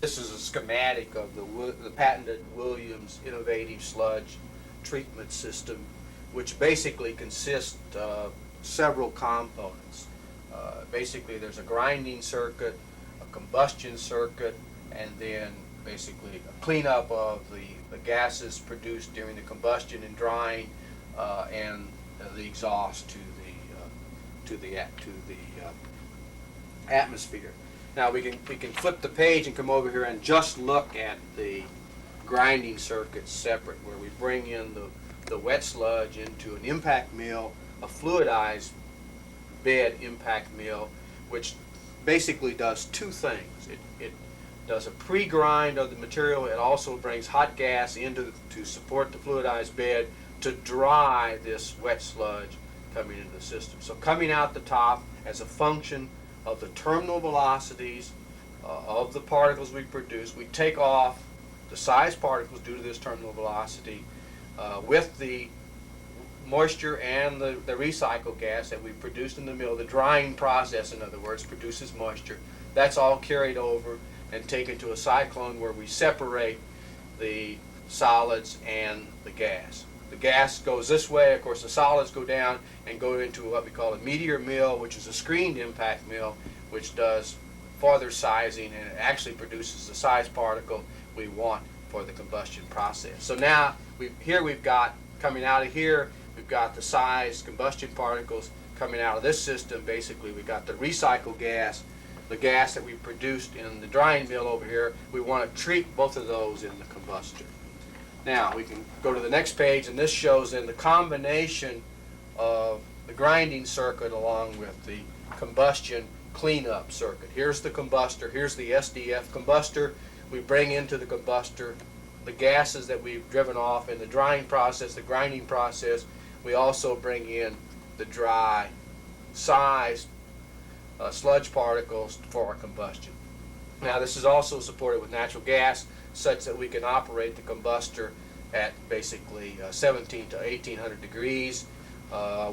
This is a schematic of the patented Williams Innovative Sludge Treatment System, which basically consists of several components. Basically, there's a grinding circuit, a combustion circuit, and then basically a cleanup of the gases produced during the combustion and drying, and the exhaust to the atmosphere. Now we can flip the page and come over here and just look at the grinding circuit separate, where we bring in the wet sludge into an impact mill, a fluidized bed impact mill, which basically does two things. It does a pre-grind of the material. It also brings hot gas into to support the fluidized bed to dry this wet sludge coming into the system. So coming out the top as a function of the terminal velocities of the particles we produce, we take off the size particles due to this terminal velocity with the moisture and the recycled gas that we produced in the mill. The drying process, in other words, produces moisture. That's all carried over and taken to a cyclone where we separate the solids and the gas. The gas goes this way. Of course, the solids go down and go into what we call a meteor mill, which is a screened impact mill, which does further sizing, and it actually produces the size particle we want for the combustion process. So now we've got, coming out of here, we've got the size combustion particles coming out of this system. Basically, we've got the recycled gas, the gas that we produced in the drying mill over here. We want to treat both of those in the combustor. Now we can go to the next page, and this shows then the combination of the grinding circuit along with the combustion cleanup circuit. Here's the combustor, here's the SDF combustor. We bring into the combustor the gases that we've driven off in the drying process, the grinding process. We also bring in the dry sized sludge particles for our combustion. Now this is also supported with natural gas, such that we can operate the combustor at basically 17 to 1800 degrees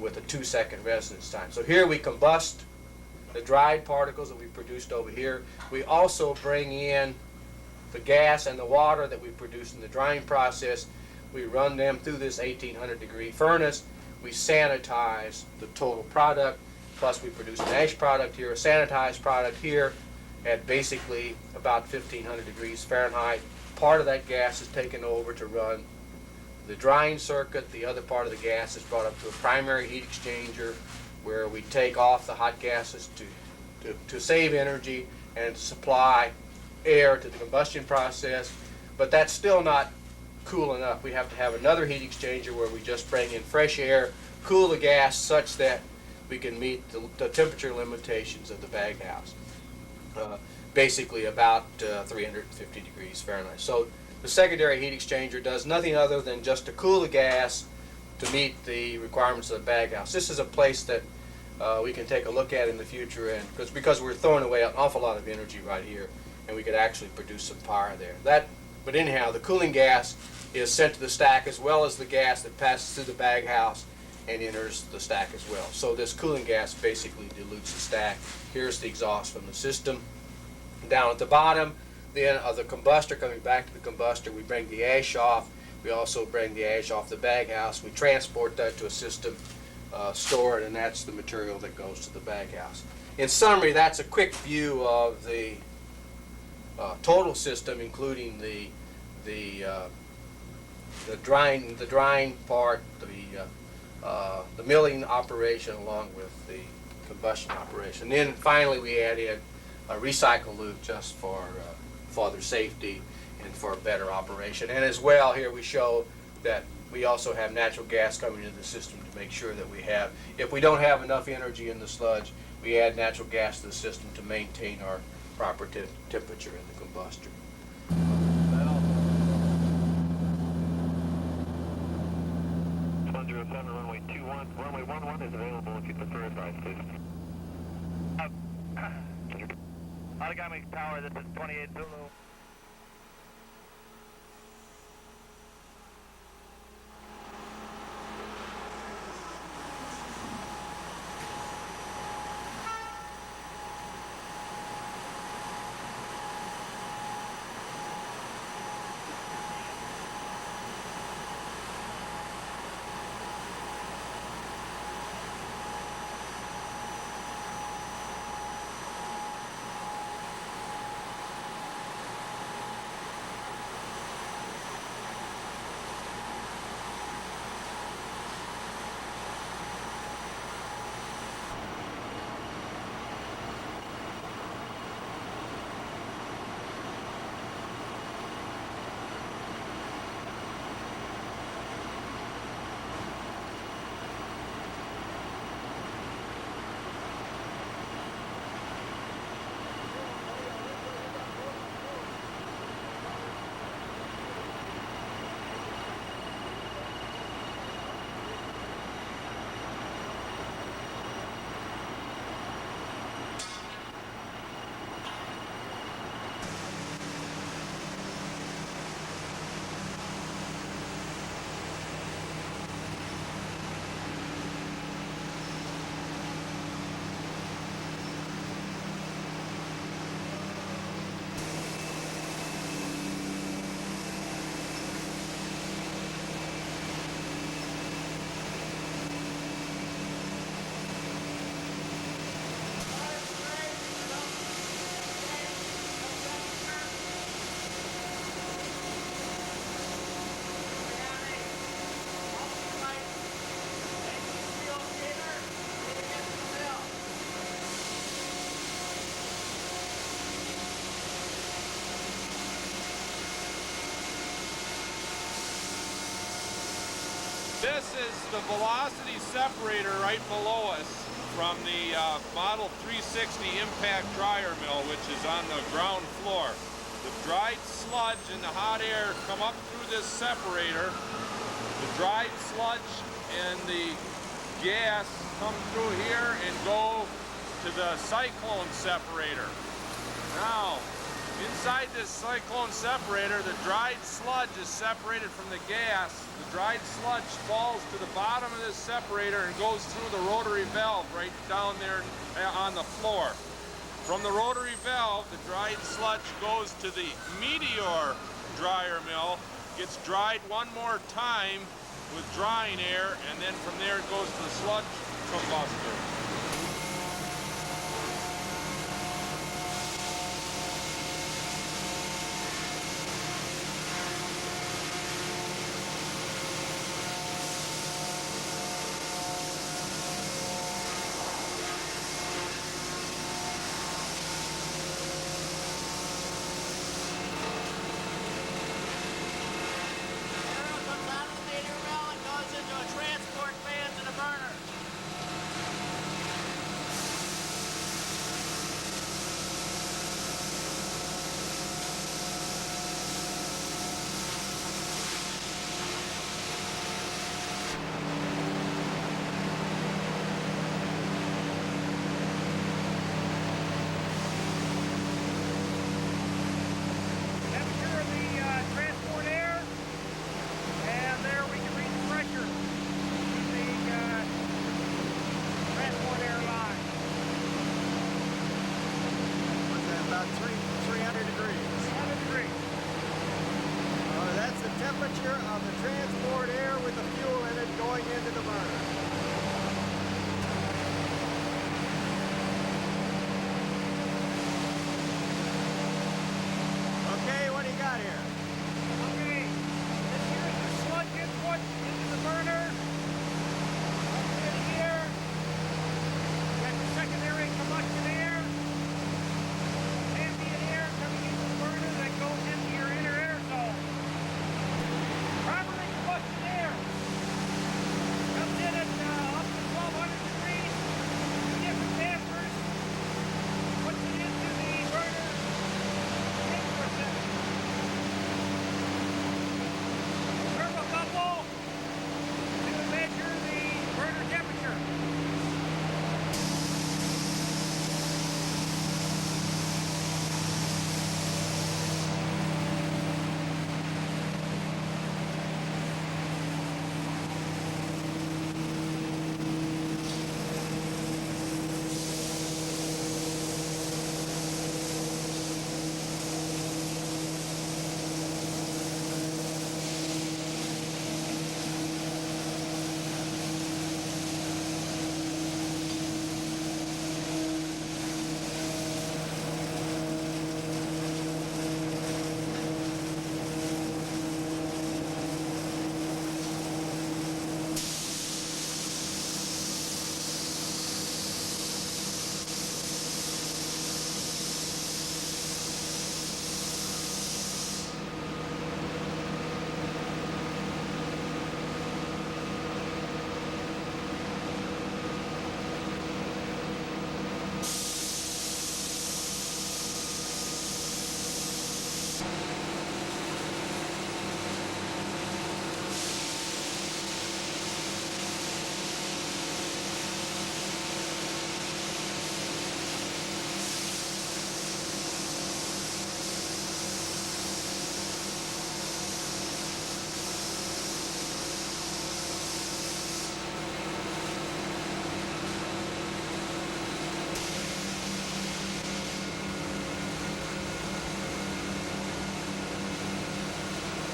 with a 2-second residence time. So here we combust the dried particles that we produced over here. We also bring in the gas and the water that we produced in the drying process. We run them through this 1800 degree furnace. We sanitize the total product, plus we produce an ash product here, a sanitized product here at basically about 1500 degrees Fahrenheit. Part of that gas is taken over to run the drying circuit. The other part of the gas is brought up to a primary heat exchanger, where we take off the hot gases to save energy and supply air to the combustion process. But that's still not cool enough. We have to have another heat exchanger where we just bring in fresh air, cool the gas such that we can meet the temperature limitations of the baghouse. Basically about 350 degrees Fahrenheit. So the secondary heat exchanger does nothing other than just to cool the gas to meet the requirements of the baghouse. This is a place that we can take a look at in the future, and because we're throwing away an awful lot of energy right here, and we could actually produce some power there. But anyhow, the cooling gas is sent to the stack, as well as the gas that passes through the baghouse and enters the stack as well. So this cooling gas basically dilutes the stack. Here's the exhaust from the system. Down at the bottom then of the combustor, coming back to the combustor, we bring the ash off. We also bring the ash off the baghouse. We transport that to a system, store it, and that's the material that goes to the baghouse. In summary, that's a quick view of the total system, including the drying part, the milling operation, along with the combustion operation. Then finally, we add in a recycle loop just for further safety and for better operation. And as well, here we show that we also have natural gas coming into the system to make sure that we have, if we don't have enough energy in the sludge, we add natural gas to the system to maintain our proper temperature in the combustor. Runway 21, runway 11 is available if you prefer advice, please. Origami Tower, this is 28 Zulu. This is the velocity separator right below us from the Model 360 impact dryer mill, which is on the ground floor. The dried sludge and the hot air come up through this separator. The dried sludge and the gas come through here and go to the cyclone separator. Now, inside this cyclone separator, the dried sludge is separated from the gas. The dried sludge falls to the bottom of this separator and goes through the rotary valve right down there on the floor. From the rotary valve, the dried sludge goes to the Meteor dryer mill, gets dried one more time with drying air, and then from there it goes to the sludge combustor. Temperature of the transport air with the fuel in it going into the burner. Okay, what do you got here? Okay, this here is the sludge input into the burner. In here, got the secondary combustion air, ambient air coming into the burner that goes into your inner air zone. Primary combustion air comes in at up to 1200 degrees, different dampers, puts it into the burner input system. Thermocouple to measure the burner temperature.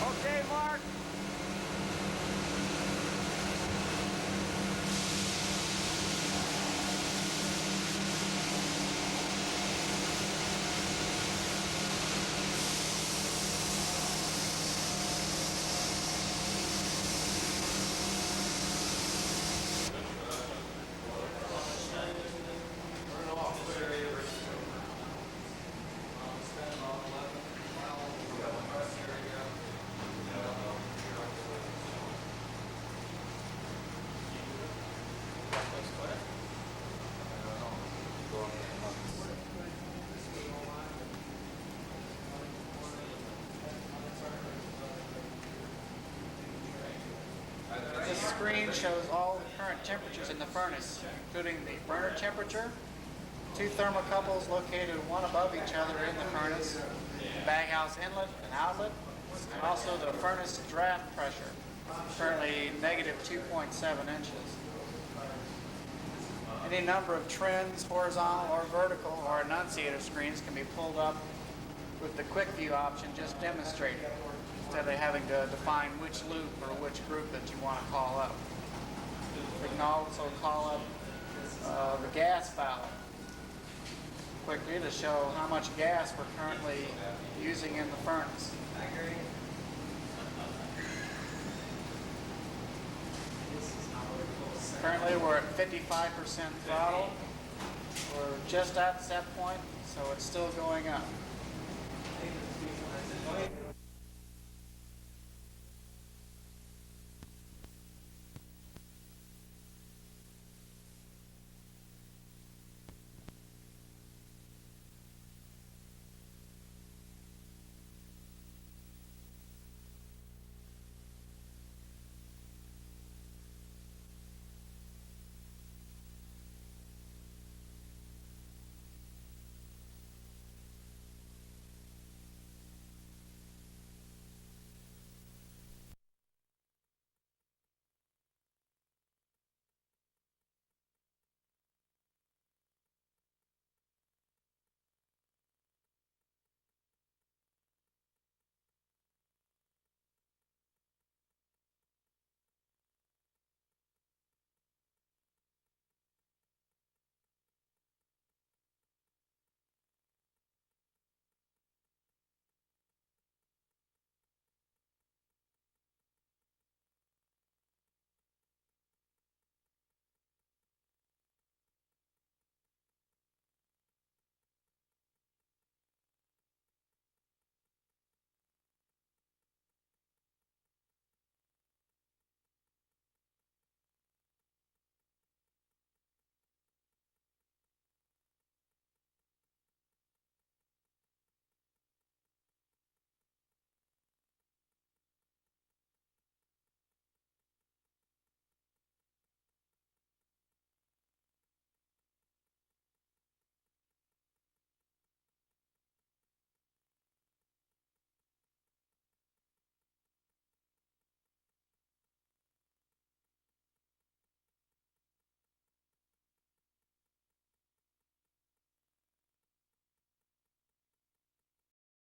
Okay, Mark. screen shows all the current temperatures in the furnace, including the burner temperature, 2 thermocouples located one above each other in the furnace, the baghouse inlet and outlet, and also the furnace draft pressure, currently negative 2.7 inches. Any number of trends, horizontal or vertical, or annunciator screens can be pulled up with the quick view option just demonstrated, instead of having to define which loop or which group that you want to call up. We can also call up the gas valve quickly to show how much gas we're currently using in the furnace. Currently we're at 55% throttle. We're just at set point, so it's still going up.